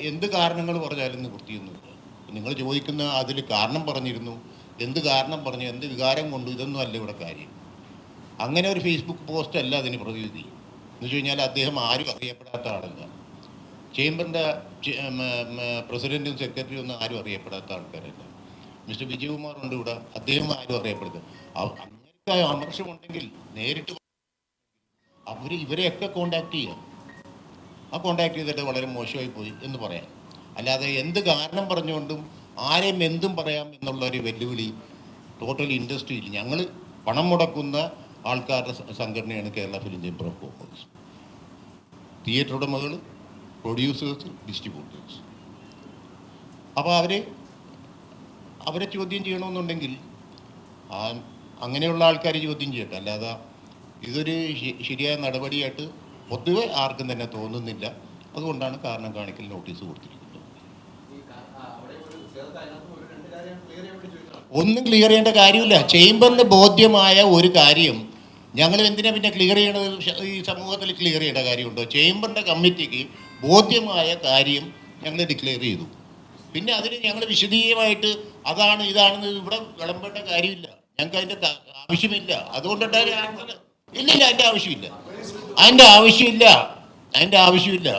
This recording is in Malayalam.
എന്ത് കാരണങ്ങൾ പറഞ്ഞാലും നിവൃത്തിയൊന്നുമില്ല. നിങ്ങൾ ചോദിക്കുന്ന അതിൽ കാരണം പറഞ്ഞിരുന്നു, എന്ത് കാരണം പറഞ്ഞു, എന്ത് വികാരം കൊണ്ടു, ഇതൊന്നും അല്ല ഇവിടെ കാര്യം. അങ്ങനെ ഒരു ഫേസ്ബുക്ക് പോസ്റ്റ് അല്ല അതിന് പ്രതിവിധി. എന്ന് വെച്ച് കഴിഞ്ഞാൽ അദ്ദേഹം ആരും അറിയപ്പെടാത്ത ആളല്ല. ചേംബറിൻ്റെ പ്രസിഡൻറ്റും സെക്രട്ടറിയും ഒന്നും ആരും അറിയപ്പെടാത്ത ആൾക്കാരല്ല. മിസ്റ്റർ വിജയകുമാർ ഉണ്ട് ഇവിടെ, അദ്ദേഹം ആരും അറിയപ്പെടുന്നത്. അങ്ങനെ അമർഷമുണ്ടെങ്കിൽ നേരിട്ട് ഇവരെയൊക്കെ കോണ്ടാക്ട് ചെയ്യാം. ആ കോണ്ടാക്ട് ചെയ്തിട്ട് വളരെ മോശമായി പോയി എന്ന് പറയാം. അല്ലാതെ എന്ത് കാരണം പറഞ്ഞുകൊണ്ടും ആരെയും എന്തും പറയാം എന്നുള്ളൊരു വെല്ലുവിളി ടോട്ടൽ ഇൻഡസ്ട്രിയിൽ ഞങ്ങൾ പണം മുടക്കുന്ന ആൾക്കാരുടെ സംഘടനയാണ് Kerala film chamber of commerce. Theatre ഉടമകൾ, പ്രൊഡ്യൂസേഴ്സ്, ഡിസ്ട്രിബ്യൂട്ടേഴ്സ്. അപ്പോൾ അവരെ ചോദ്യം ചെയ്യണമെന്നുണ്ടെങ്കിൽ അങ്ങനെയുള്ള ആൾക്കാർ ചോദ്യം ചെയ്യട്ടെ. അല്ലാതെ ഇതൊരു ശരിയായ നടപടിയായിട്ട് പൊതുവെ ആർക്കും തന്നെ തോന്നുന്നില്ല. അതുകൊണ്ടാണ് കാരണം കാണിക്കൽ നോട്ടീസ് കൊടുത്തിരിക്കുന്നത്. ഒന്നും ക്ലിയർ ചെയ്യേണ്ട കാര്യമില്ല. ചേംബറിന് ബോധ്യമായ ഒരു കാര്യം ഞങ്ങൾ എന്തിനാ പിന്നെ ക്ലിയർ ചെയ്യണത്? ഈ സമൂഹത്തിൽ ക്ലിയർ ചെയ്യേണ്ട കാര്യമുണ്ടോ? ചേംബറിൻ്റെ കമ്മിറ്റിക്ക് ബോധ്യമായ കാര്യം ഞങ്ങൾ ഡിക്ലെയർ ചെയ്തു. പിന്നെ അതിന് ഞങ്ങൾ വിശദീയമായിട്ട് അതാണ് ഇതാണെന്ന് ഇവിടെ വിളമ്പേണ്ട കാര്യമില്ല. ഞങ്ങൾക്ക് അതിൻ്റെ ആവശ്യമില്ല. അതുകൊണ്ടിട്ട് ഇല്ല, അതിൻ്റെ ആവശ്യമില്ല.